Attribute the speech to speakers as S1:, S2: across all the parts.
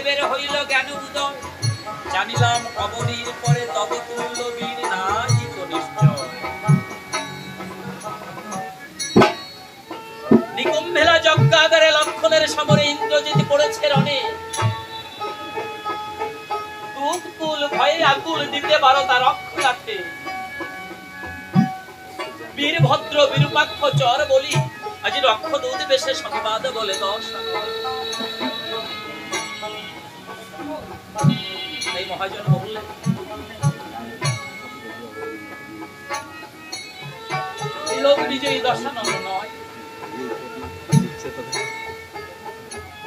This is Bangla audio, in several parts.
S1: দেবের হইল জ্ঞান উদয়, জানিলাম অবনীর পরে তবে তুল্য বীর নাই তো নিশ্চয়। নিকুম্ভেলা যজ্ঞাগারে লক্ষণের সমরে ইন্দ্রজিৎ পড়েছে রণে, দুধকুল ভয়ে আকুল দিতে পারো তার অক্ষরাতে। বীরভদ্র বিরূপাক্ষ চর বলি আজি রক্ষ দুধ বেশে সংবাদ বলে দশ। এই মহাজন বললেন এই লোক নিজেই দশানন নয়,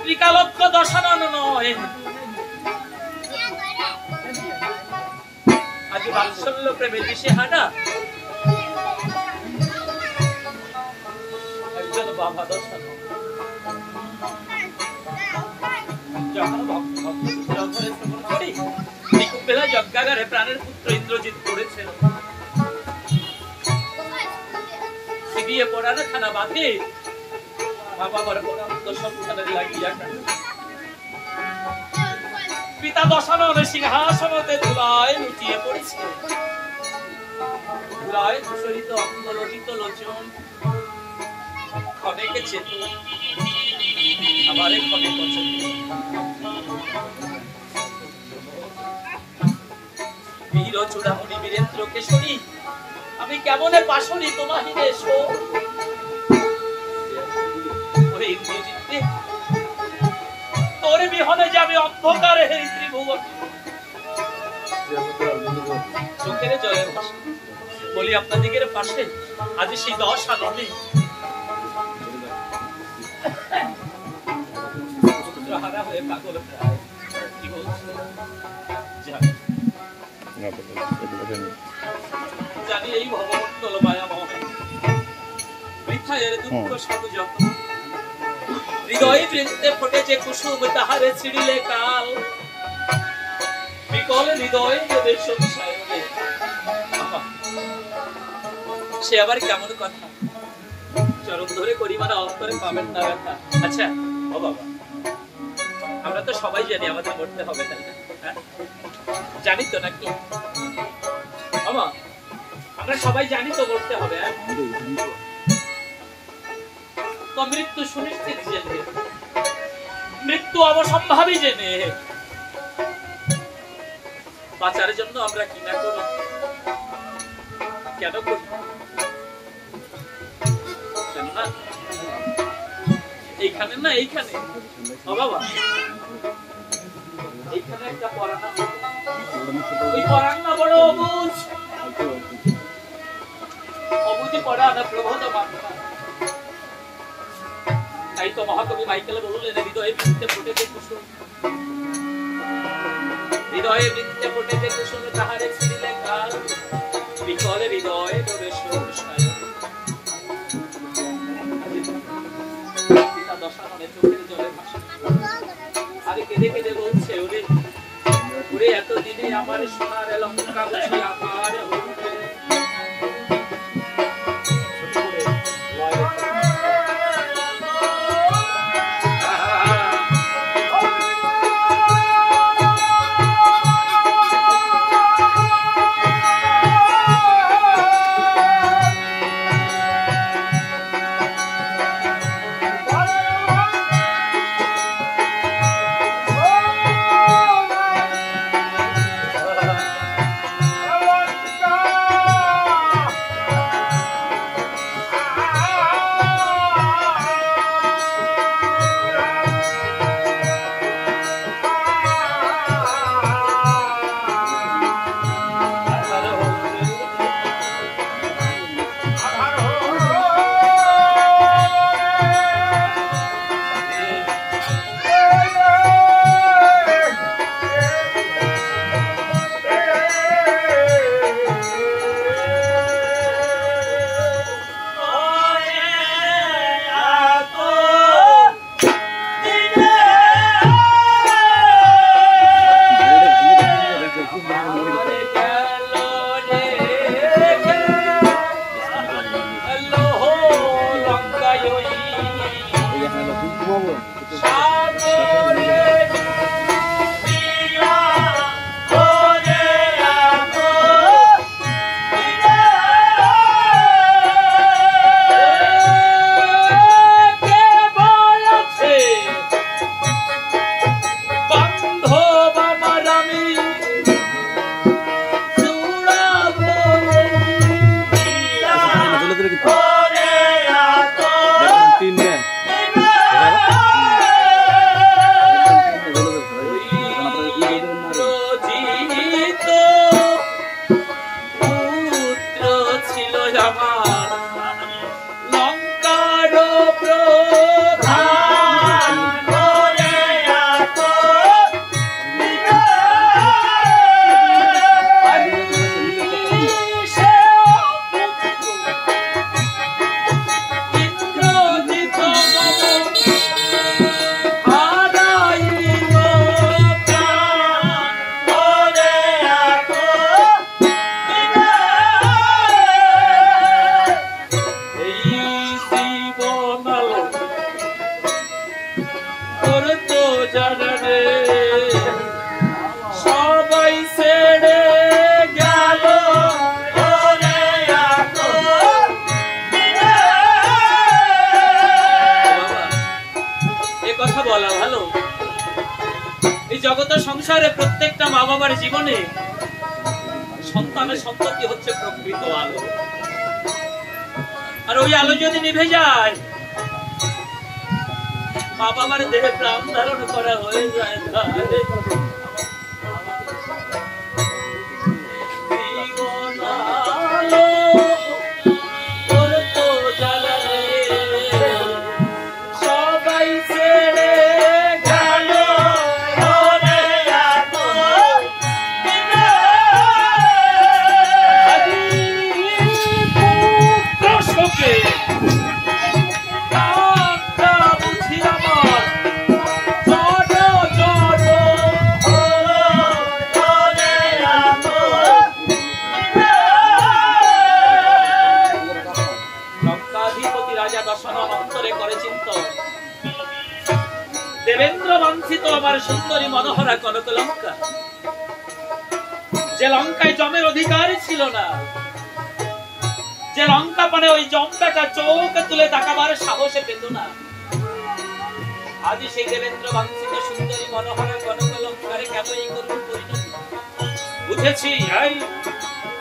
S1: ত্রিকালজ্ঞ দশানন নয়, আজ বাৎসল্য প্রেমে দিশেহারা একজন বাবা দশানন। যখন নিকুম্ভেলা যজ্ঞাগারে প্রাণের পুত্র ইন্দ্রজিৎ পড়েছেন, সিবিয়ে পড়ানো খানা বাঁধে বাবার পরামর্শ সন্তানের লাগিয়া পিতা দশানন সিংহাসনতে ধুলায় লুটিয়ে পড়েছে। ধুলায় ধূসরিত অঙ্গ লোহিত লোচন, ক্ষণেকে চেতু আবারে ক্ষণে পচে। বীর চূড়ামণি বীরেন্দ্র কেশরী আমি কেমনে পাশরি তোমাহি দেশ। ওরে ইন্দ্রজিৎ তোর বিহনে যাবে অন্ধকারে হে ত্রিভুবন। চোখের জলে ভাসে বলি আপনাদিগের পাশে আজ সেই দশাননে পুত্রহারা হয়ে পাগল প্রায়। কি বলছে জানি এই ভবমণ্ডল মায়াময়, বৃথায়ের দুঃখ সব যত। হৃদয় বৃন্তে ফোটেছে কুসুম তাহারে ছিড়িলে কাল, বিকল হৃদয় দেবে সংসারে। সে আবার কেমন কথা, চরণ ধরে করি মানে অন্তরে পাবেন না ব্যথা। আচ্ছা ও বাবা, আমরা তো সবাই জানি আমাদের মরতে হবে, তাই না? হ্যাঁ জানি তো নাকি বাবা? আমরা সবাই জানি তো মরতে হবে। তো মৃত্যু সুনিশ্চিত জেনে, মৃত্যু অবসম্ভাবী জেনে বাঁচার জন্য আমরা কি না করি, কেন করি? না এইখানে না এইখানে ও বাবা, এইখানে একটা পড়ানা, ওই পড়ানা বড় অবুঝ, অবুঝি পড়া না প্রবোধ মাত্রা। তাই তো মহাকবি মাইকেল বললেন হৃদয়ে বৃত্তে ফোটেছে কুসুম, হৃদয়ে বৃত্তে ফোটেছে কুসুম তাহারে ছিড়িলে কাল, বিকল হৃদয় ডোবে সংসারে। পিতা দশাননে চোখের জলে ভাসে আরে কেঁদে কেঁদে বলছে ওরে ওরে এতদিনে আমার সোনার লঙ্কা বুঝি আমার হইবে। ওর তো জানা রে সবাই ছেড়ে গেল কথা বলা ভালো। এই জগতের সংসারে প্রত্যেকটা মা বাবার জীবনে সন্তানের সন্ততি হচ্ছে প্রকৃত আলো, আর ওই আলো যদি নিভে যায় মা বাবার দেহে প্রাণ ধারণ করা হয়ে যায়। দেবেন্দ্র বাঞ্ছিত আমার সুন্দরী মনোহরা কনক লঙ্কা, যে লঙ্কায় জমের অধিকার ছিল না, যে লঙ্কা পানে ওই জমটাটা চৌকে তুলে তাকাবার সাহসে পেত না, আজ সেই দেবেন্দ্র বাঞ্ছিত সুন্দরী মনোহরা কনক লঙ্কারে কেমনই করুন পরিণতি।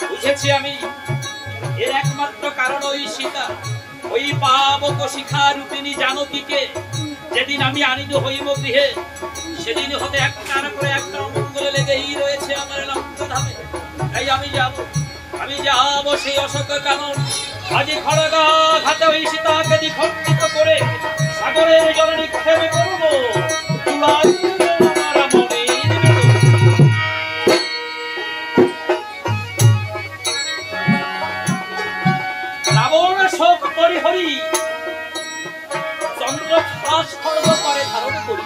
S1: বুঝেছি আমি এর একমাত্র কারণ ওই সীতা, ওই পাবক শিখা রূপিণী জানকীকে যেদিন আমি আনিত হইব গৃহে, সেদিন হতে একটার পরে একটা অমঙ্গলে লেগেই রয়েছে আমার লঙ্কা ধামে। তাই আমি যাব সেই অশোক কানন, আজি খড়গা ঘাতে ওই সীতাকে দ্বিখণ্ডিত করে সাগরের জলে নিক্ষেপ করব। রাবণ শোক পরিহরি চন্দ্র ফাঁস খড়গ করে ধারণ করি।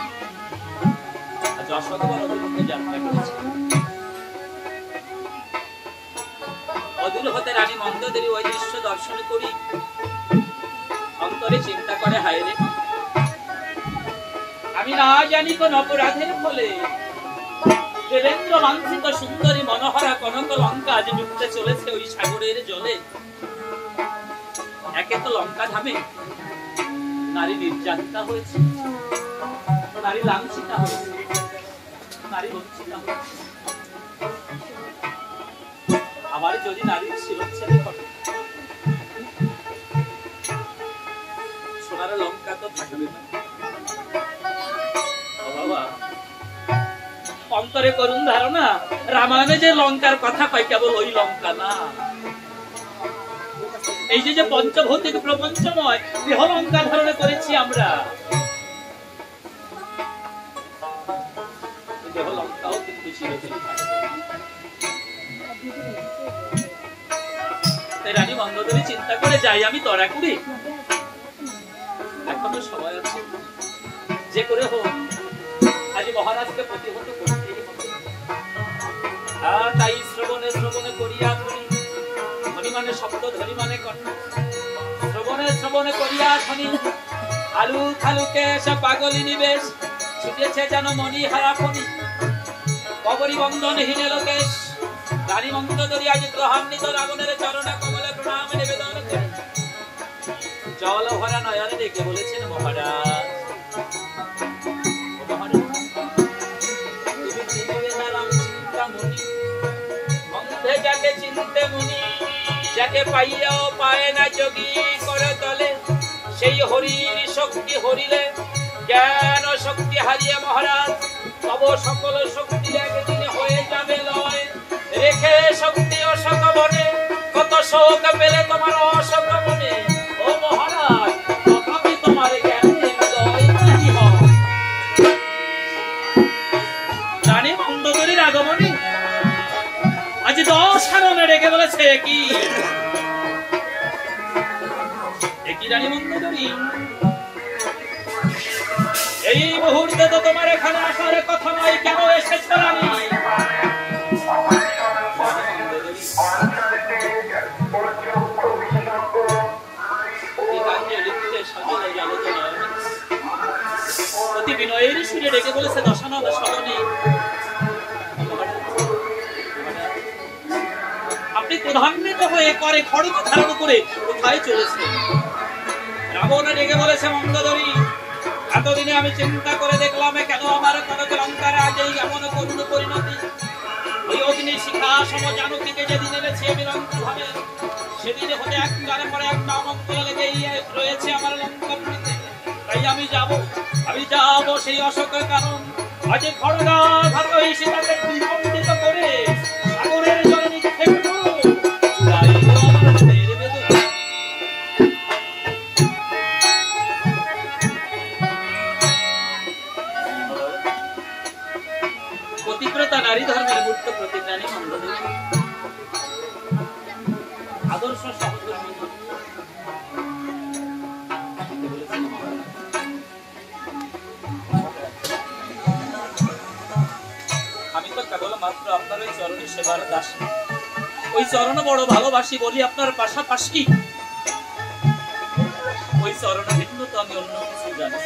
S1: অদূর হতে রানী মন্দোদরী ওই দৃশ্য দর্শন করি, অন্তরে চিন্তা করে হায় রে, আমি না জানি কোন অপরাধের ফলে দেবেন্দ্র বাঞ্ছিত সুন্দরী মনোহরা কনক লঙ্কা আজ ডুবতে চলেছে ওই সাগরের জলে। একে তো লঙ্কা ধামে নারী নির্যাতিতা হয়েছে, নারী লাঞ্ছিতা হয়েছে, নারী বঞ্চিতা হয়েছে। আবার যদি নারীর শিরচ্ছেদে ঘটে, সোনার লঙ্কা তো থাকবে না। বাবা অন্তরে করুন ধারণা, রামায়ণে যে লঙ্কার কথা কয় কেবল ওই লঙ্কা না, এই যে পঞ্চভৌতিক প্রপঞ্চময় দেহ লঙ্কা ধারণে করেছি আমরা, দেহ লঙ্কাও কিন্তু চিরদিনই থাকবে। রানী মন্দোদরী চিন্তা করে যাই আমি তরাকুড়ি, এখনো সময় আছে, যে করে হোক আজ মহারাজকে প্রতিহত করতেই হবে। তাই শ্রবণে শ্রবণে করিয়া ধ্বনি, ধ্বনি মানে শব্দ, ধ্বনি মানে কণ্ঠ, শ্রবণে শ্রবণে করিয়া ধ্বনি, আলু খালুকে সে পাগলি নিবেশ, ছুটেছে যেন মনি হারা ফণি, কবরী বন্ধন হীনে লোকেশ। রানী মন্দোদরী আজ গ্রহান্বিত রাবণের চরণে কমলে প্রণাম নিবেদন করে জল ভরা নয়নে ডেকে বলেছেন, মহারাজ তুমি চিনবে না রাম চিন্তা মনি, মন্ধে যাকে চিনতে মনি, যাকে পাইয়াও পায় না যোগী করে তলে, সেই হরির শক্তি হরিলে জ্ঞান শক্তি হারিয়ে মহারাজ তব সকল শক্তি একদিন হয়ে যাবে লয়। রেখে শক্তি অশোক বনে, কত শোক পেলে তোমার অশোক বনে, ও মহারাজ তথাপি তোমার জ্ঞান কি হয়। রানী মন্দোদরীর আগমনে আজ 10 কাননে ডেকে বলেছে, কি রানী মন্দোদরী, এই মুহূর্তে তো তোমার এখানে আসার কথা নয়, কেন এসেছ রানী? অতি বিনয়ের সুরে ডেকে বলেছে দশানন সদনে, আপনি ক্রোধান্বিত হয়ে করে খড়গ ধারণ করে কোথায় চলেছেন? রাবণ ডেকে বলেছে মন্দোদরী, এতদিনে আমি চিন্তা করে দেখলাম কেন আমার কনক লঙ্কারে আজ এই এমন করুণ পরিণতি। ওই অগ্নি শিখা সম জানকীকে যেদিন এনেছে বিলম্ব ভাবে, সেদিন হতে একটার পরে একটা অমঙ্গল লেগেই রয়েছে আমার লঙ্কাপুরীতে। তাই আমি যাব সেই অশোক কারণ আজ খড়গা ধারণ এই সীতাকে বিখণ্ডিত করে সাগরের জলে নিক্ষেপ করো। তাই আমার মনের বেদনা। পতিব্রতা নারী ধর্মের মূর্ত প্রতিজ্ঞানী মন্দোদরী, আদর্শ সহধর্মী। আমি তো কেবল মাত্র আপনার ওই চরণে সেবার দাস, ওই চরণ বড় ভালোবাসি বলি আপনার পাশাপাশি ওই চরণ ভিন্ন তো আমি অন্য কিছু জানি।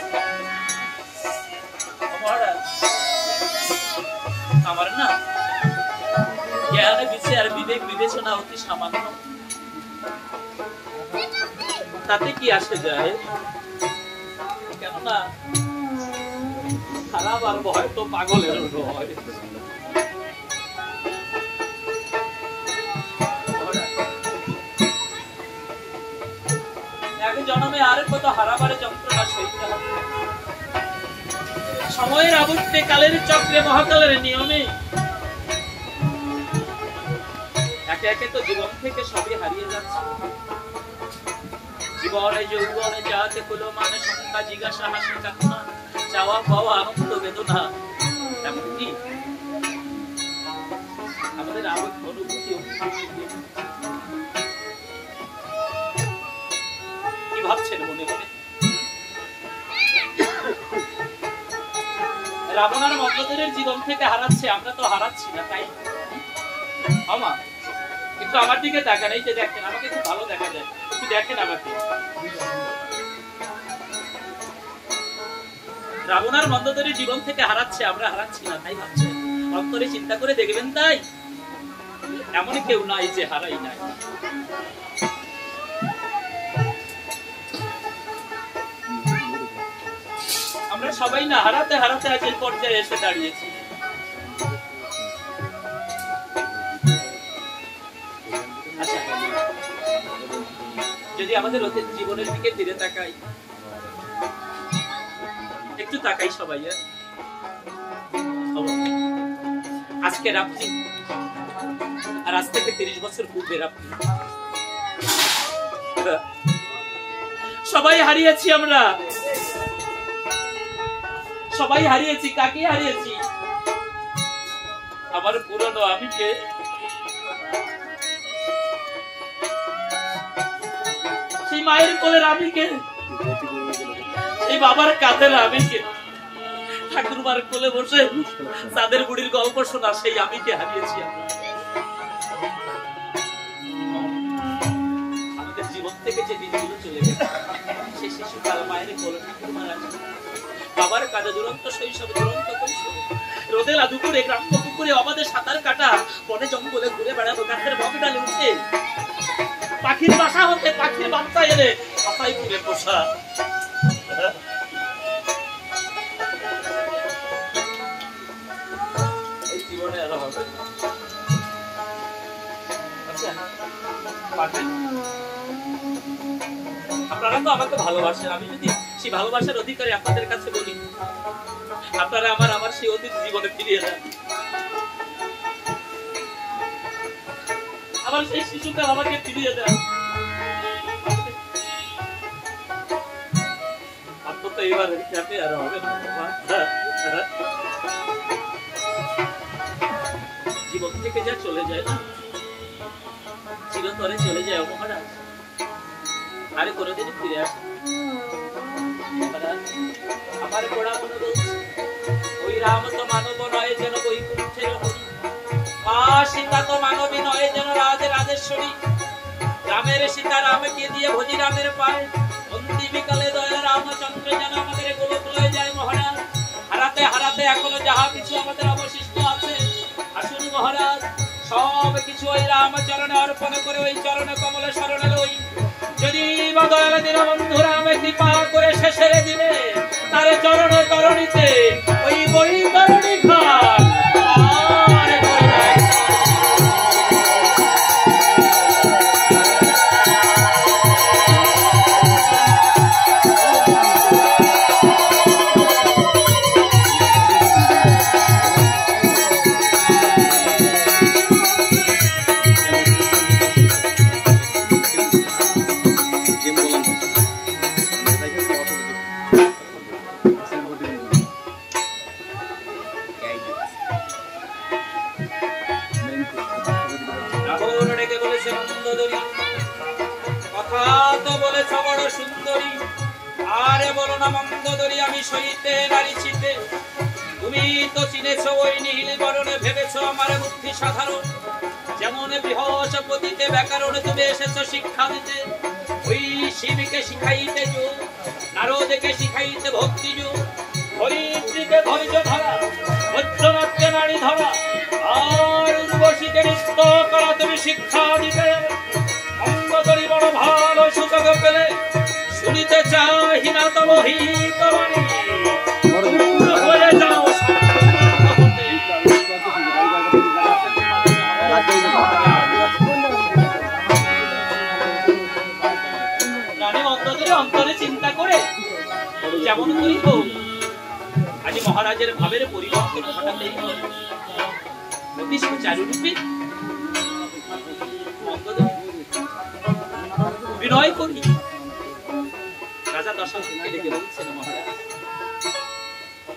S1: আমার না জ্ঞানে বিচার বিবেক বিবেচনা অতি সামান্য, তাতে কি আসে যায়? কেননা খারাপ আর ভয় তো পাগলের ভয়। এক জন্মে আর কত হারাবারে যন্ত্রণা সইতে হবে। সময়ের আবর্তে কালের চক্রে মহাকালের নিয়মে একে একে তো জীবন থেকে সবই হারিয়ে যাচ্ছে। জীবনে যৌবনে যাতে হলো মানে সংখ্যা জিজ্ঞাসা হাসি কান্না চাওয়া পাওয়া আনন্দ বেদনা, এমনকি আমাদের আবেগ অনুভূতি কি ভাবছেন মনে মনে? রাবণ আর মন্দোদরের জীবন থেকে হারাচ্ছে, আমরা তো হারাচ্ছি না তাই আমা। কিন্তু আমার দিকে তাকান, এই যে দেখেন আমাকে খুব ভালো দেখা যায়, একটু দেখেন আমাকে। রাবণ আর মন্দোদরের জীবন থেকে হারাচ্ছে, আমরা হারাচ্ছি না তাই ভাবছেন? অন্তরে চিন্তা করে দেখবেন, তাই এমন কেউ নাই যে হারাই নাই। আমরা সবাই না হারাতে হারাতে আজ এই পর্যায়ে এসে দাঁড়িয়েছি। আচ্ছা, যদি আমাদের অতীত জীবনের দিকে ফিরে তাকাই, একটু তাকাই সবাই। আজকের আপনি আর আজ থেকে 30 বছর পূর্বের আপনি, সবাই হারিয়েছি আমরা, সবাই হারিয়েছি। কাকে হারিয়েছি? আমার পুরনো আমিকে, সেই মায়ের কোলের আমিকে, সেই বাবার কাঁধের আমিকে, ঠাকুরমার কোলে বসে তাদের বুড়ির গল্প শোনা সেই আমিকে হারিয়েছি আমরা। আমাদের জীবন থেকে যে দিনগুলো চলে গেছে, সেই শিশুকাল মায়ের কোলে ঠাকুরমার আছে, বাবার কাজে দুরন্ত শৈশব, দুরন্ত কৈশোর, রোদে লাদুপুরে গ্রাম্য পুকুরে অবাধে সাঁতার কাটা, বনে জঙ্গলে ঘুরে বেড়াবো, গাছের বক ডালে উঠে পাখির বাসা হতে পাখির বাচ্চা এনে বাসায় পুরে পোষা। এই জীবনে আরো হবে। আচ্ছা, আপনারা তো আমাকে ভালোবাসেন, আমি যদি সেই ভালোবাসার অধিকারী আপনাদের কাছে বলি, আপনারা আমার সেই অতীত জীবনে ফিরিয়ে দেন, আমার সেই শিশুকাল আমাকে ফিরিয়ে দেন। আপনার তো এবার ক্যাপে আর হবে না, জীবন থেকে যা চলে যায় না, চিরতরে চলে যায় মহারাজ, আরে কোনোদিন ফিরে আসে। আমার গোড়া মনে বলছে, ওই রাম তো মানব নয় যেন বৈকুণ্ঠের হরি, মা সীতা তো মানবী নয় যেন রাজেশ্বরী। রামের সীতা রামকে দিয়ে ভোজি রামের পায়, অন্তি বিকালে দয়া রামচন্দ্র যেন আমাদের গোলক লয়ে যায় মহারাজ। হারাতে হাতে এখনো যাহা কিছু আমাদের অবশিষ্ট আছে, আসুন মহারাজ সব কিছু ওই রামচরণে অর্পণ করে ওই চরণে কমলে শরণে লই। যদি বা দয়াল দীনবন্ধু রামে কৃপা করে শেষের দিনে তার চরণ করণীতে ওই বৈতরণী ঘাট আর করে নাই। তুমি তো চিনেছ ওই নীল বরণে ভেবেছ আমার বুদ্ধি সাধারণ, যেমন বৃহস্পতিতে ব্যাকরণে তুমি এসেছ শিক্ষা দিতে, ওই শিবকে শিখাইতে যোগ, নারদকে শিখাইতে ভক্তি যোগ, হরিদ্রিকে ধৈর্য ধরা, বৈদ্যনাথকে নারী ধরা, আর উর্বশীকে নৃত্য করা তুমি শিক্ষা দিতে। অঙ্গদরি বড় ভালো সুযোগ পেলে শুনিতে চাহি না তব হিতবাণী, দূর হয়ে যাও অন্তরে চিন্তা করে যেমন করি হোক আজ মহারাজের ভাবের পরিবর্তন ঘটাতেই অতি সুচারুরূপে বিনয় করি। রাজা দশরথকে ডেকে বলছেন,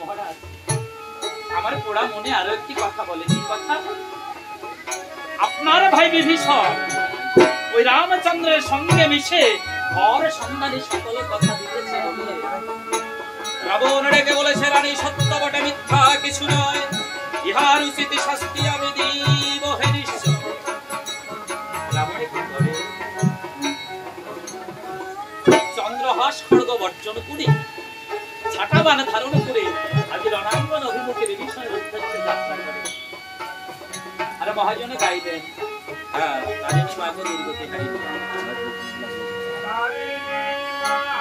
S1: মহারাজ আমার পোড়া মনে আরো একটি কথা বলে। কি কথা? আপনার ভাই বিভীষণ ওই রামচন্দ্রের সঙ্গে মিশে ঘর সন্ধানে সকল কথা দিতেছে বলে রাবণ ডেকে বলেছে, রানী সত্য বটে মিথ্যা কিছু নয়, ইহার উচিত শাস্তি আমি দিব হে নিশ্চয়। রাবণে কি করে? চন্দ্রহাস খড়গ বর্জন করে ছাটাবান ধারণ করে আজ রণাঙ্গন অভিমুখে বিভীষণের উদ্দেশ্যে যাত্রা করে। আর মহাজনে গাইলেন, হ্যাঁ রাজনী মাকে দুর্গতি গাইলেন।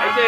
S1: এই যে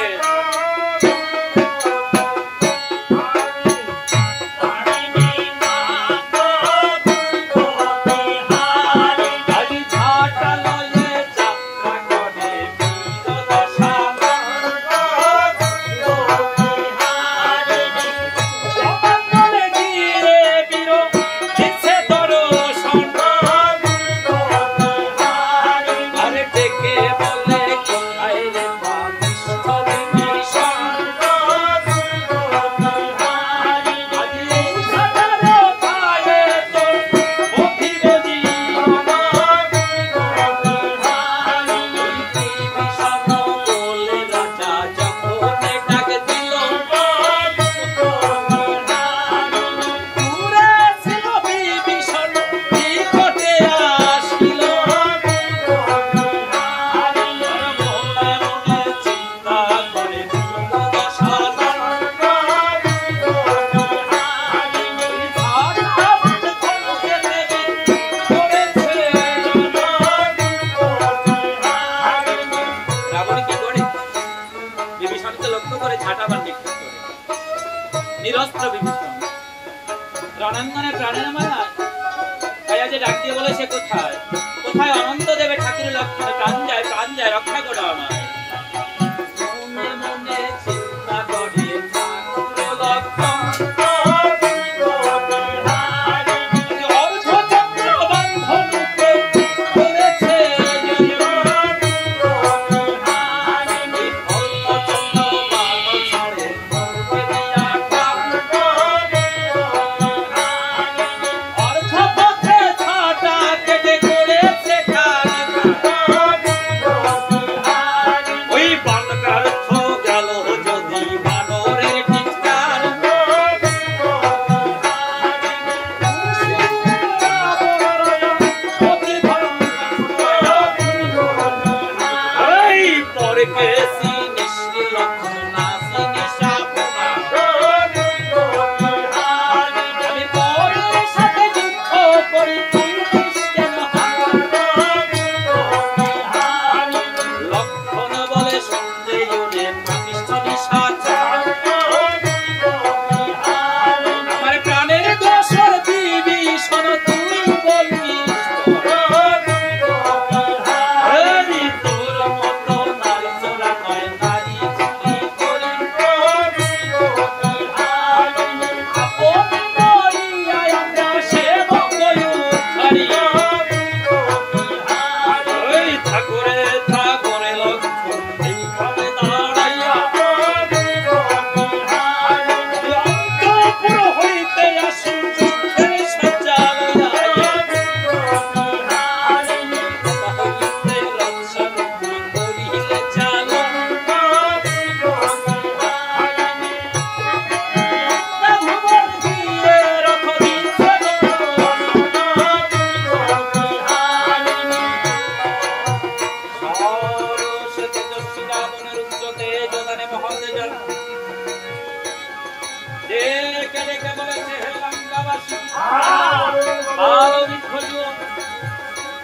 S1: রণাঙ্গনে প্রাণের মায়া যে ডাক দিয়ে বলেছে, কোথায় কোথায় অনন্ত দেবে ঠাকুর লক্ষ্মণ, প্রাণ যায় রক্ষা করো আমায়।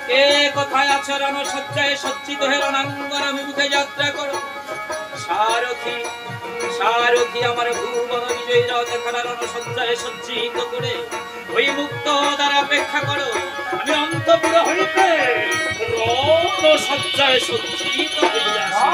S1: কে কোথায় আছে রণসজ্জায় সজ্জিত হে রণাঙ্গন মুখে যাত্রা করো সারথি সারথি আমার ভুবন বিজয়ী রথ খানা রণসজ্জায় সজ্জিত করে ওই মুক্ত দ্বারা অপেক্ষা করো আমি অন্তপুর হইতে রণসজ্জায় সজ্জিত হইয়াছি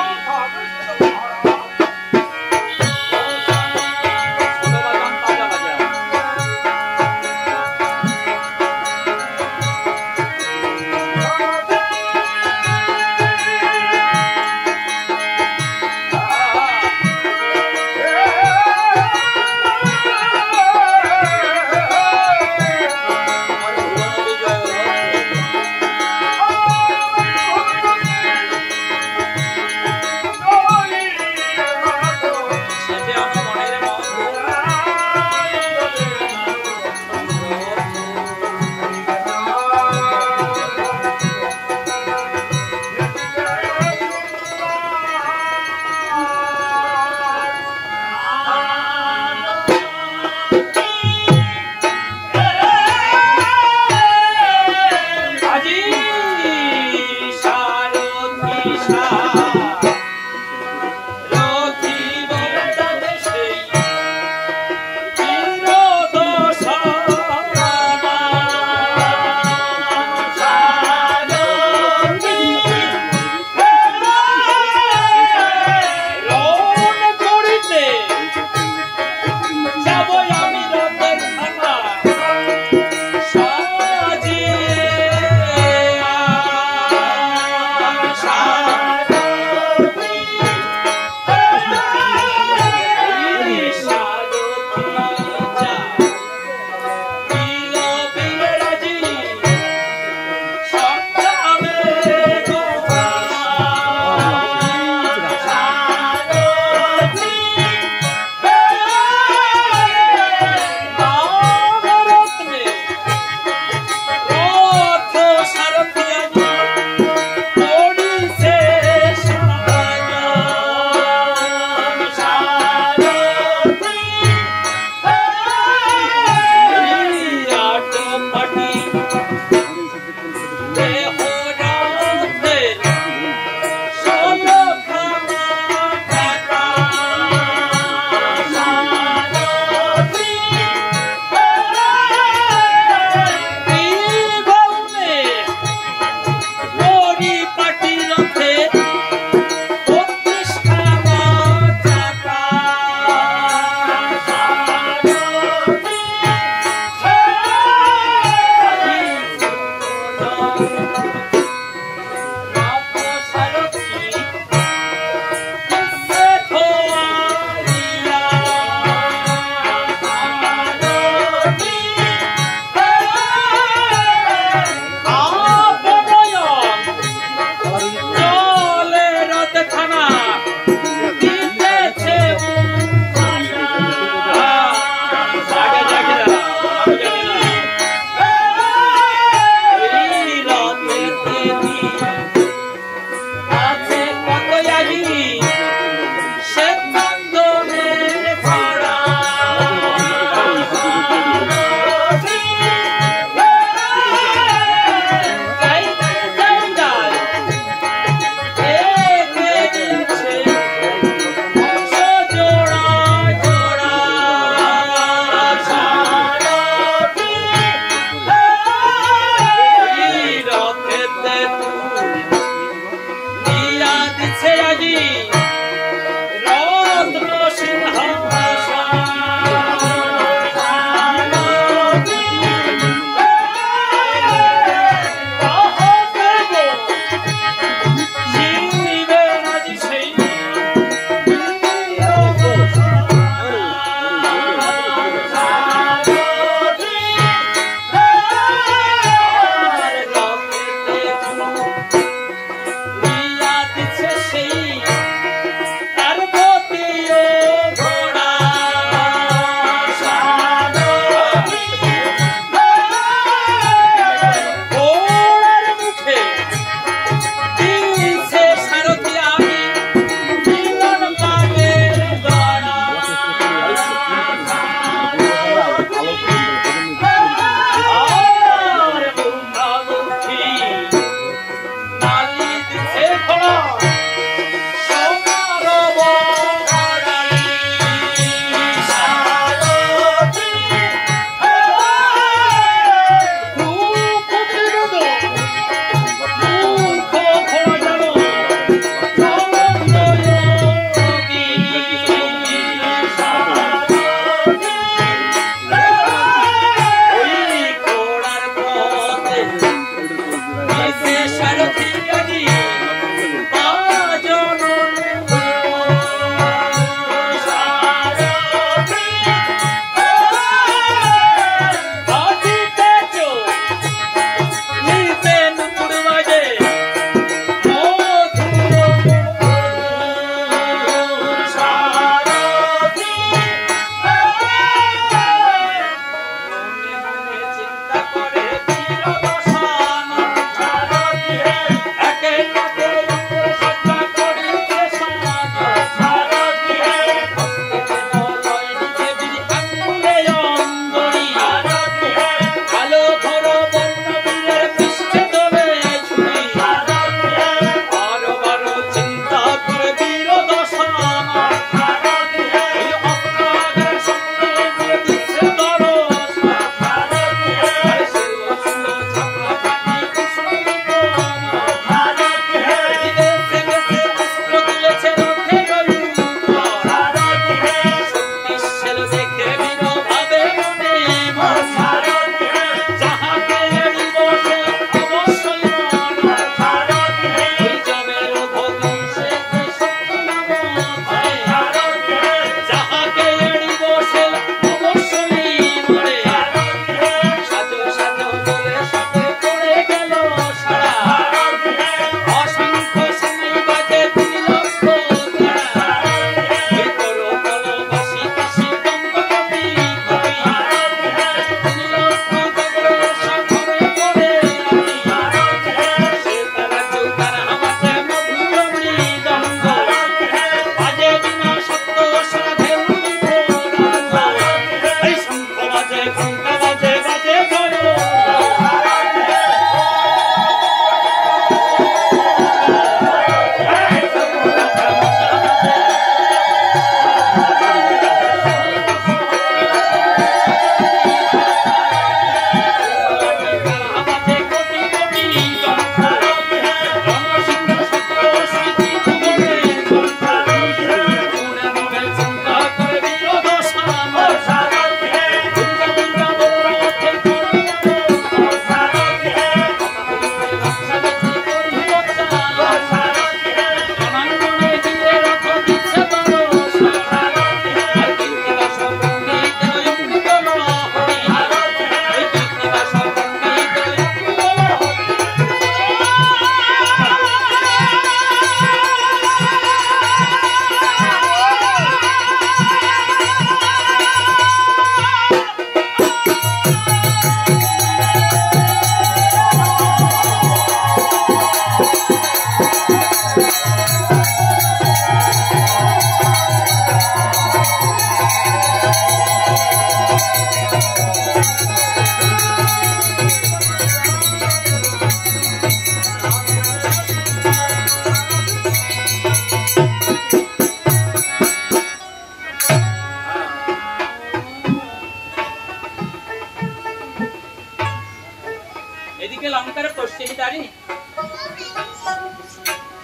S1: ওইদিকে লঙ্কার পশ্চিমী দাঁড়ি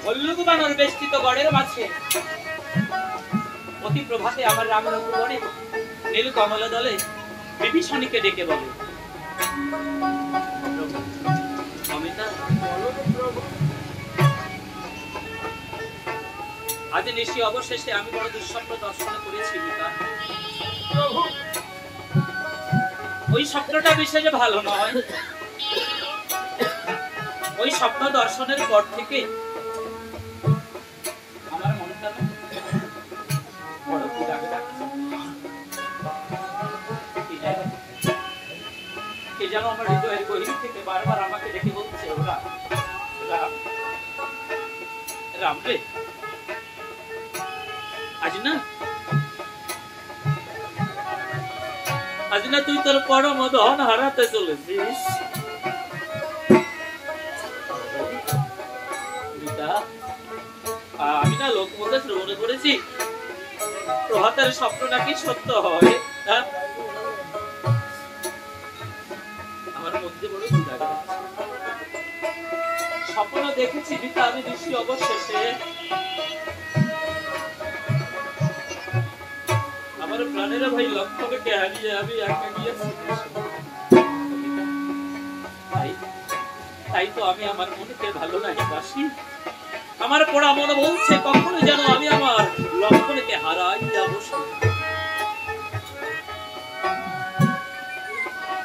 S1: ভল্লুক বানর বেষ্টিত গড়ের মাঝে অতি প্রভাতে আমার রাম রঘুবরে নীল কমল দলে বিভীষণীকে ডেকে বলে, অমিতা আজ নিশি অবশেষে আমি বড় দুঃস্বপ্ন দর্শন করেছি পিতা। ওই স্বপ্নটা বিশেষ ভালো নয়। ওই স্বপ্ন দর্শনের পর থেকে আমার মনটা বড় বিরাগে ডাকছে। কে যেন আমার হৃদয়ের গভীর থেকে বারবার আমাকে ডেকে বলছে, ওরা রাম রাম রে, আজ না তুই তোর পরম ধন হারাতে চলেছিস। আমি না লোকমুখে শ্রবণ করেছি প্রভাতের স্বপ্ন নাকি সত্য হয়। আমার মধ্যে বড় স্বপ্ন দেখেছি পিতা আমি ঋষি অবশেষে আমার প্রাণের ভাই লক্ষ্যকে হারিয়ে আমি একা গিয়েছি। তাই তো আমি আমার মনকে ভালো লাগে বাসি। আমার পড়া মনে বলছে কখনো যেন আমি আমার লক্ষ্যকে হারাইয়া বসি।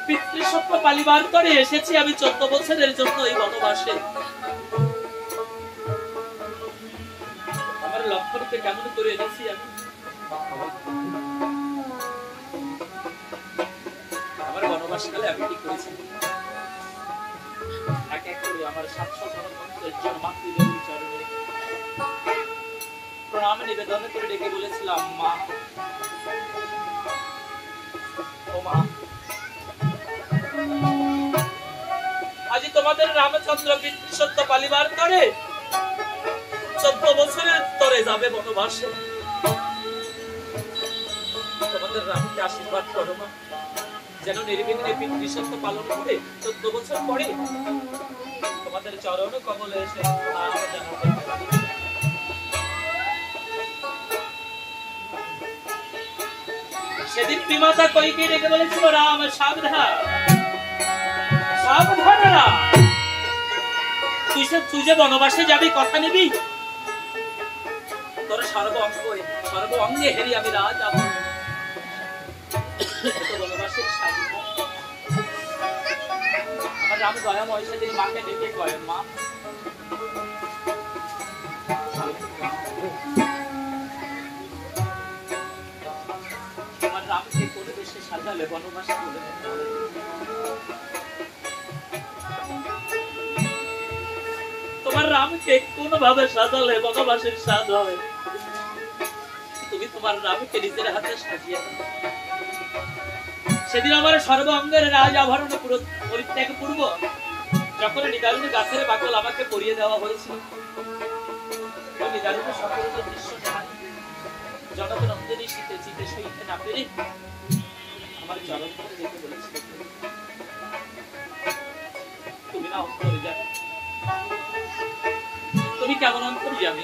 S1: পিতৃস্বপ্ন পালিবার করে এসেছি আমি 14 বছরের জন্য এই বনবাসে। আমার লক্ষ্যকে কেমন করে এনেছি আমি। আমার বনবাসকালে আমি কি করেছি, এক এক করে আমার 700 জন মাতৃদেবীর চরণে প্রণাম নিবেদন করে ডেকে বলেছিলাম, মা ও মা, আজ তোমাদের রামচন্দ্র পিতৃসত্য পালিবার করে 14 বছরের তরে যাবে বনবাসে। তোমাদের রামকে আশীর্বাদ করো মা, যেন নির্বিঘ্নে পিতৃসত্য পালন করে 14 বছর পরে তোমাদের চরণ কমলে এসে সেদিন বিমাতা কইকে ডেকে বলেছিল, রাম সাবধান সাবধান রাম, তুই যে বনবাসে যাবি কথা নিবি, তোর সর্ব অঙ্গে হেরি আমি রাজ বনবাসের স্বাধীন। আমার রাম দয়াময় সেদিন মাকে ডেকে কয়েন, মা তোমার রামকে কোন দেশে সাজালে বনবাসে বলে, তোমার রামকে কোন ভাবে সাজালে বনবাসের স্বাদ হবে। তুমি তোমার রামকে নিজের হাতে সাজিয়ে সেদিন আমার সর্ব অঙ্গের রাজ আভরণ পরিত্যাগ পূর্ব যখন নিদারুণ গাছের বাকল আমাকে পরিয়ে দেওয়া হয়েছিল, নিদারুণ সকল দৃশ্য জগৎ নন্দিনী শীতে চিতে সইতে না পেরে আমার চরণ ধরে দেখে বলেছিল, তুমি না অন্তরে যাবে, তুমি কেমন অন্তর যাবে।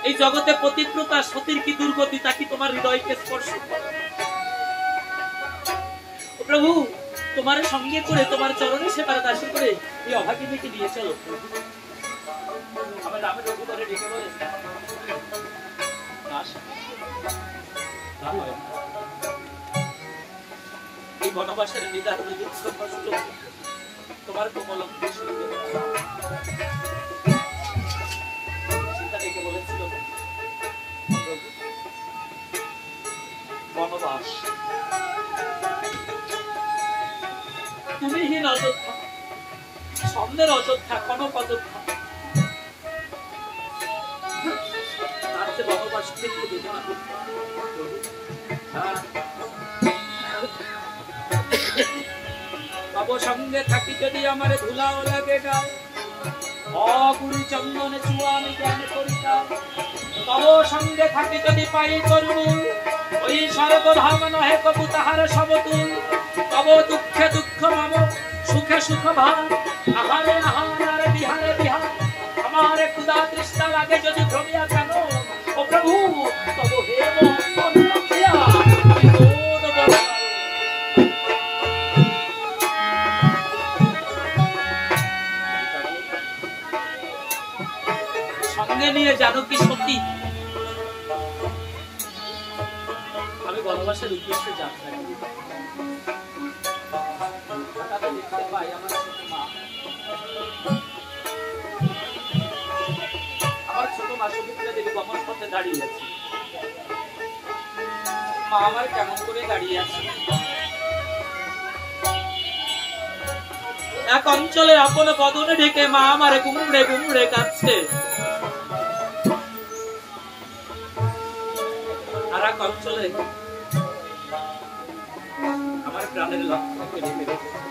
S1: এই জগতে পতিব্রতা সতীর কি দুর্গতি, তা কি তোমার হৃদয়কে স্পর্শ করে। প্রভু তোমার সঙ্গে করে তোমার চরণে সেবার দাসী করে এই অভাগিনীকে নিয়ে চলো। আমার রামের রঘুবরে ডেকে বলে, এই বনবাসের নিদারুণ দুঃখ কষ্ট তোমার কোমল সীতা ডেকে বলেছিল, বনবাস তুমিহীন অযোধ্যা, স্বর্ণের অযোধ্যা, কনক অযোধ্যা, তার চেয়ে বনবাস থেকে বেদনা করতে। তব সঙ্গে থাকি যদি আমার ধুলাও লাগে গাও, অগুরু চন্দনে চুয়া আমি জ্ঞান করিতাম। তব সঙ্গে থাকি যদি পাই তরুণ, ওই স্বর্গধাম নহে কবু তাহার সমতুল। তব দুঃখে দুঃখ মাম সুখে সুখ ভার আহারে আহারে বিহারে বিহার আমারে ক্ষুধা তৃষ্ণা লাগে যদি ভ্রমিয়া কেন ও প্রভু তব হে মন রাখিয়া বিনোদ বল সঙ্গে নিয়ে জানো কি সত্যি আমি বনবাসের উদ্দেশ্যে যাত্রা করি দেখতে পাই আমার ছোট মা সুমিত্রা দেবী গমন পথে দাঁড়িয়ে আছে মা আমার কেমন করে দাঁড়িয়ে আছে এক অঞ্চলে আপন বদনে ঢেকে মা আমারে গুমড়ে গুমড়ে কাঁদছে আর এক অঞ্চলে আমার প্রাণের লক্ষ্যকে ঢেকে রেখে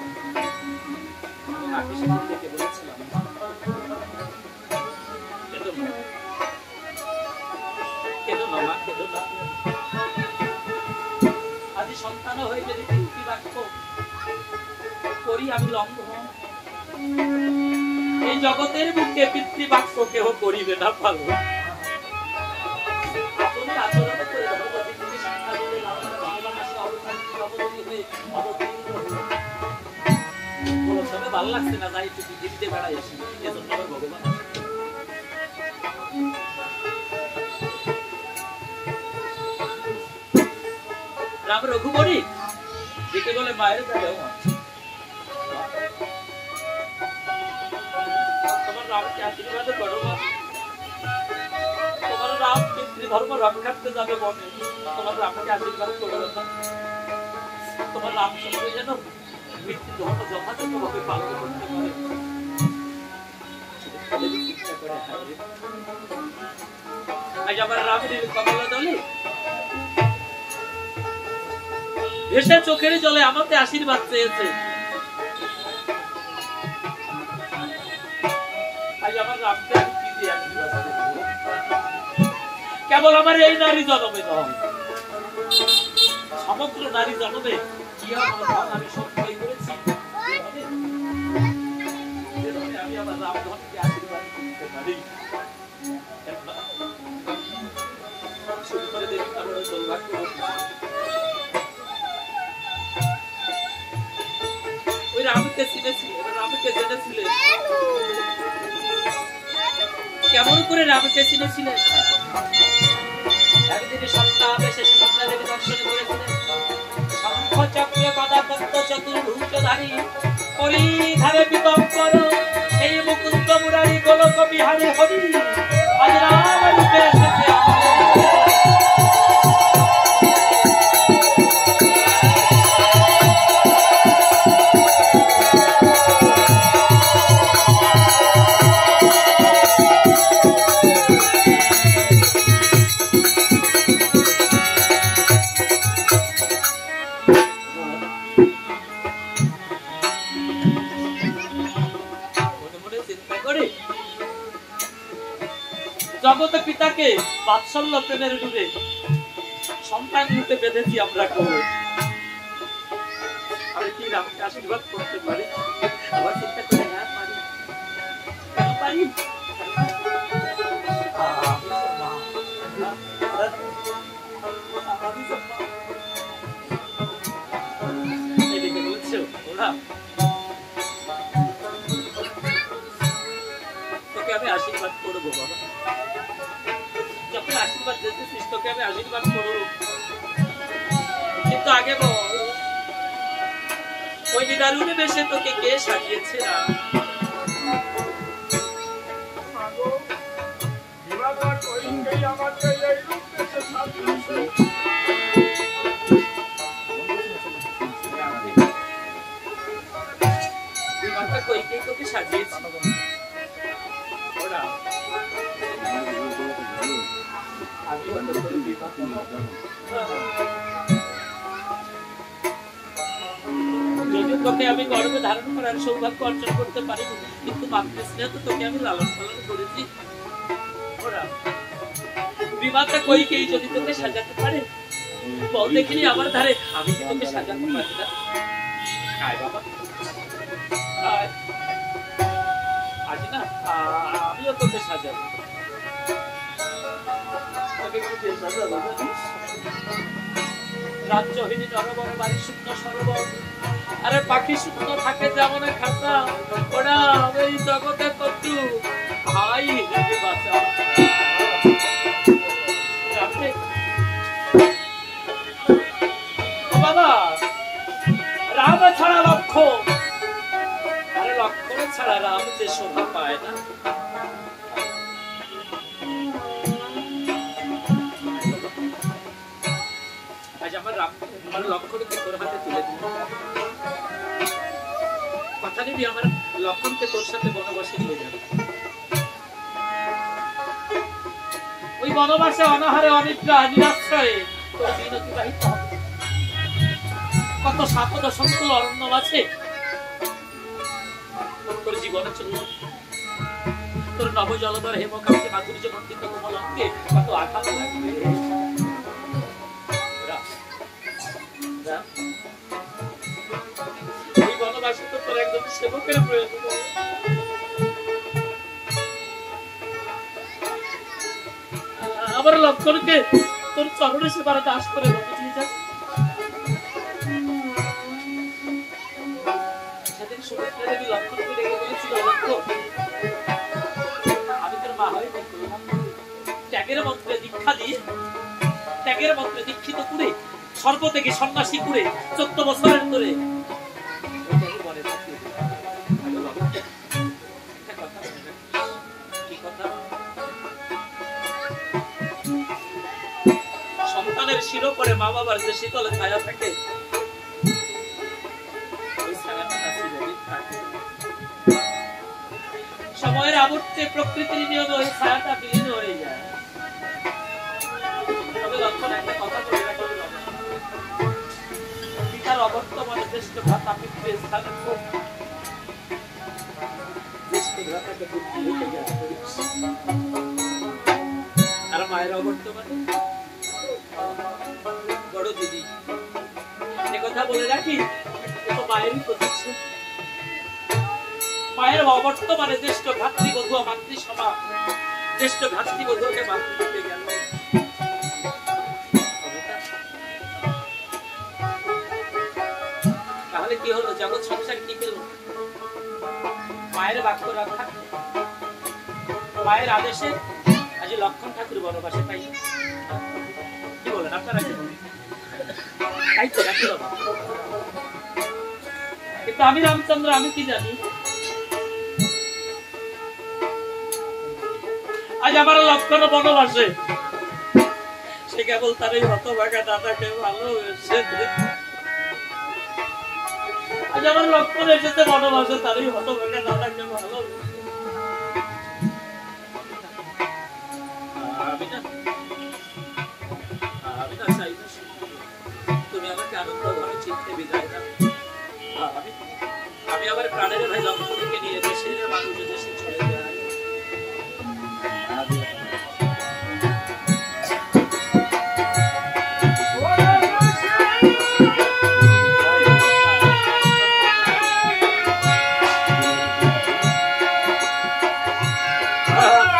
S1: মাকে সেদিন ডেকে বলেছিলাম আজ সন্তান হয়ে যদি পিতৃ বাক্য করি আমি লঙ্ঘন এই জগতের বুকে পিতৃ বাক্য কেহ করিবে না পারো আপনি আচরণ করে ভালো লাগছে না যাই একটু পৃথিবীতে বেড়াই আসি এজন্য ভগবান রাম রঘুবরী যেকে বলে মায়ের কাছেও তোমার রামকে আশীর্বাদ করো তোমার রাম পিতৃধর্ম রক্ষার্থে যাবে বনে তোমার রামকে আশীর্বাদ করো তোমার রামচন্দ্র যেন পিতৃধর্ম যথাযথভাবে পালন করতে পারে চেষ্টা করে আজ আমার রামের কমলা দলে ভেসে চোখের জলে আমাকে আশীর্বাদ চেয়েছে আজ আমার রামকে আমি কি দিয়ে আশীর্বাদ কেবল আমার এই নারী জন্মে নয় সমগ্র নারী জন্মে কি আমি সত্যি করেছি আমি আমার রামধনকে আশীর্বাদ করতে পারি শুরু করে দেখি আমার সৌভাগ্য রামকে চিনেছিলেন রামকে জেনেছিলেন কেমন করে রামকে চিনেছিলেন একদিন সপ্তাহে সুমিত্রা দেবী দর্শন করেছিলেন শঙ্খ চক্র গদা পদ্ম চতুর্ভুজধারী পরিধারে পীতাম্বর সেই মুকুন্দ মুরারি গোলক বিহারী হরি আজ রাম রূপে এসেছে জগত পিতাকে বাৎসল্য প্রেমের ডুবে সন্তান রূপে বেঁধেছি আমরা কবর আমি কি রামকে আশীর্বাদ করতে পারি আবার চিন্তা করে না পারি কেন পারি এদিকে বলছো ওরা তোকে আমি আশীর্বাদ করবো বাবা যখন আশীর্বাদ দিতেছিস তোকে আমি আশীর্বাদ করবো কিন্তু আগে বল ওই নিদারুণে বেশে তোকে কে সাজিয়েছে না তোকে সাজিয়েছে ওরা যদিও তোকে আমি গর্ভে ধারণ করার সৌভাগ্য অর্জন করতে পারি কিন্তু মাতৃস্নেহ তো তোকে আমি লালন পালন করেছি বিমাতা কইকেই যদি তোকে সাজাতে পারে বল দেখিনি আমার ধারে আমি কি তোকে সাজাতে পারি না আয় বাবা আয়। আজ না আমিও তোকে সাজাবো। রাজ্যহীনী নরবর বাড়ি শুকনো সরোবর। আরে পাখি শুকনো থাকে যেমন খাসা, ওরা এই জগতে কতু ভাই হেবে বাঁচা। বাবা রাম ছাড়া লক্ষ্য, আরে লক্ষ্য ছাড়া রাম যে শোভা পায় না। আজ আমার রাম আমার লক্ষ্যকে তোর হাতে তুলে দিল। কথা নিবি আমার লক্ষ্মণকে তোর সাথে বনবাসে নিয়ে যাবে। ওই বনবাসে অনাহারে অনিদ্রা নিরাশ্রয়ে তোর দিন অতিবাহিত হবে। কত সাপদ অসংখ্য অরণ্য আছে তোর জীবনে চলল। তোর নবজলধর হেমকান্তি মাধুর্য মন্ডিত কোমল অঙ্গে কত আঘাত লাগবে। ওই বনবাসে তো তোর একজন সেবকের প্রয়োজন। আমার লক্ষ্মণকে তোর চরণে সেবার দাস করে দিয়ে যাবে। সেদিন সুমিত্রা দেবী লক্ষ্মণকে ডেকে বলেছিল, লক্ষ্মণ আমি তোর মা হয়ে ত্যাগের মন্ত্রে দীক্ষা দিয়ে, ত্যাগের মন্ত্রে দীক্ষিত করে সর্বত্যাগী সন্ন্যাসী করে 14 বছরের ধরে সন্তানের শির করে মা বাবার যে শীতল ছায়া থাকে, সময়ের আবর্তে প্রকৃতির নিয়মে ওই ছায়াটা বিলীন হয়ে যায়। তবে লক্ষ্মণ একটা কথা বলে রাখা, পিতার অবর্তমানে জ্যেষ্ঠ ভ্রাতা পিতৃ স্থানে জ্যেষ্ঠ ভ্রাতাকে বুদ্ধি হইতে গেছে, আর মায়ের অবর্তমানে বড় দিদি। একথা বলে রাখি, তো মায়েরই প্রতিষ্ঠা। মায়ের অবর্তমানে জ্যেষ্ঠ ভাতৃবধূ মাতৃসভা জ্যেষ্ঠ ভাতৃবধূকে মাতৃ দিতে গেল। তাহলে কি হলো? জগৎ সংসার কি পেল? মায়ের বাক্য রক্ষা, মায়ের আদেশে আজ লক্ষ্মণ ঠাকুর বনবাসে পাই। কি বলেন আপনারা? কি বলেন? তাই তো রাখি বাবা। কিন্তু আমি রামচন্দ্র, আমি কি জানি, আজ আমার লক্ষ্মণ বনবাসে, সে কেবল তার এই হতভাগা দাদাকে ভালোবেসে। আজ আমার লক্ষ্মণ এসেছে বনবাসে তার এই হতভাগা দাদাকে ভালোবেসে। আমি না চাই না তুমি আমাকে আনন্দ ঘরে চিনতে বিদায় দাও। আমি আবার প্রাণের ভাই লক্ষ্মণকে নিয়ে দেশের মানুষ দেশে চলে যাই। Oh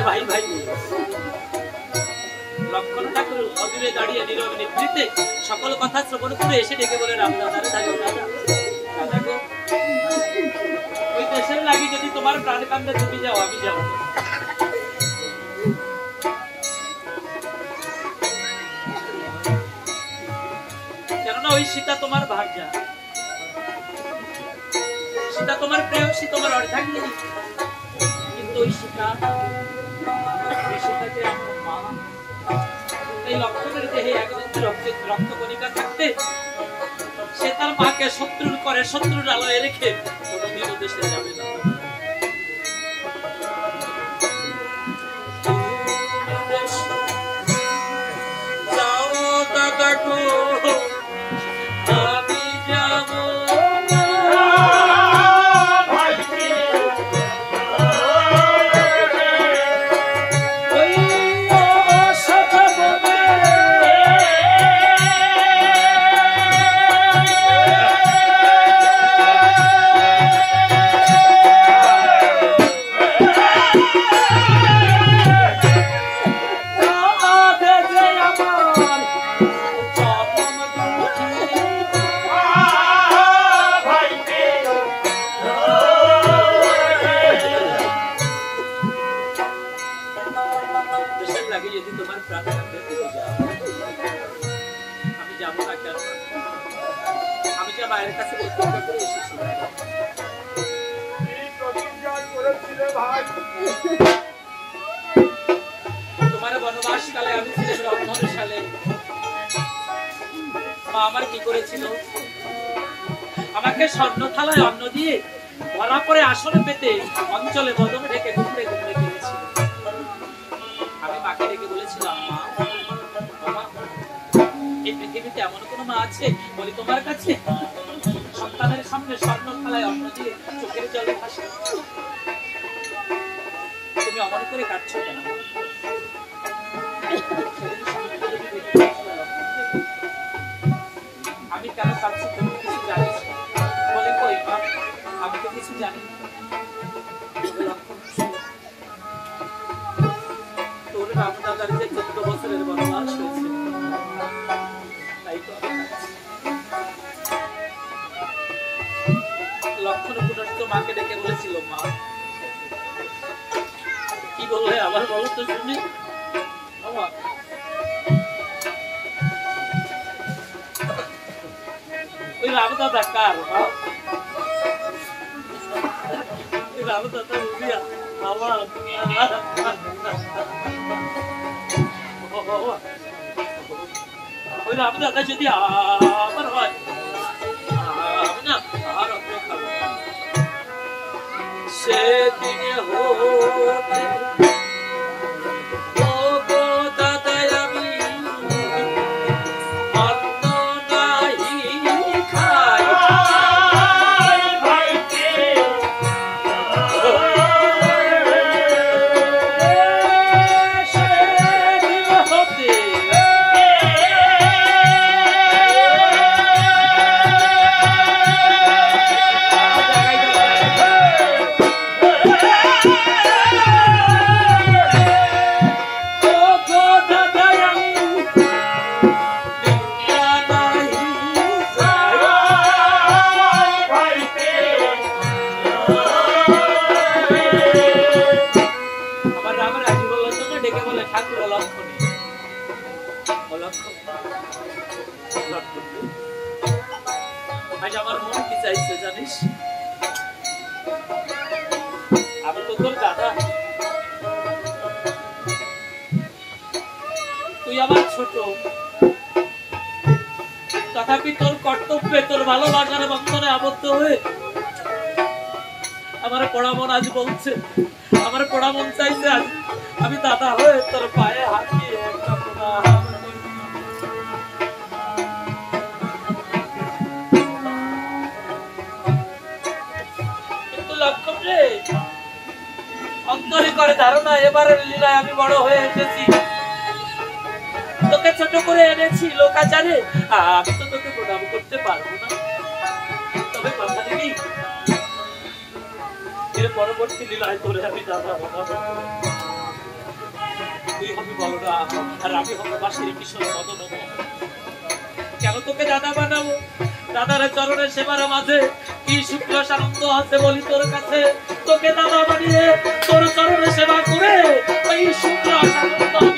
S1: ভাই ভাই লক্ষণ ঠাকুর অদূরে দাঁড়িয়ে নীরব নিভৃতে সকল কথা শ্রবণ করে এসে ডেকে বলে রাম দাদারে দাদা দাদা গো ওই দেশের লাগি যদি তোমার প্রাণ কান্দে তুমি যাও আমি যাবো কেননা ওই সীতা তোমার ভার্যা সীতা তোমার প্রেয়সী তোমার অর্ধাঙ্গিনী কিন্তু ওই সীতাকে আমার মা এই লক্ষণের দেহে একদম রক্ত কণিকা থাকতে সে তার মাকে শত্রুর করে শত্রুর আলোয় রেখে কোনোদিন দেশে যাবে না যাও দাদা গো আমি যাবো তোমার বনবাস কালে আমি ছিলাম রন্ধন সালে মা আমার কি করেছিল আমাকে স্বর্ণ থালায় অন্ন দিয়ে ভরা করে আসনে পেতে অঞ্চলে বদন ঢেকে ঘুরতে ঘুরতে গিয়েছিল আমি মাকে ডেকে বলেছিলাম মা এই পৃথিবীতে এমন কোন মা আছে বলি তোমার কাছে সন্তানের সামনে স্বর্ণ থালায় অন্ন দিয়ে চোখের জলে ভাসে তুমি অমন করে কাঁদছো কেন আমি কেন কাঁদছি তুমি কিছু জানিস বলে কই মা আমি তো কিছু জানি তোর রামদাদার যে 14 বছরের বনবাস হয়েছে তাই তো লক্ষণ পুনশ্চ মাকে ডেকে বলেছিল মা কি বললে আবার বলো তো শুনি ওই রামদাদা কার ওই রামদাদা বুঝিয়া আমার ওই রামদাদা যদি আমার হয় না আর অত খাবো সেদিনে হোক আমার মন কি চাইছে জানিস আমি তো তোর দাদা তুই আমার ছোট তথাপি তোর কর্তব্যে তোর ভালোবাসার বন্ধনে আবদ্ধ হয়ে আমার পড়া মন আজ বলছে আমার পড়া মন চাইছে আজ আমি দাদা হয়ে তোর পায়ে হাত দিয়ে একটা প্রণাম অন্তরে করে ধারণা এবারের লীলায় আমি বড় হয়ে এসেছি তোকে ছোট করে এনেছি লোকাচারে আমি তো তোকে প্রণাম করতে পারবো না তবে কথা নেই এর পরবর্তী লীলায় তোরে আমি দাদা শুক্লা আর আমি হব বাসির কিশোর মদন। কেন তোকে দাদা বানাবো? দাদার চরণের সেবার মাঝে কি শুক্ল আনন্দ আছে বলি তোর কাছে। তোকে দাদা বানিয়ে তোর চরণের সেবা করে ওই শুক্ল আনন্দ আমি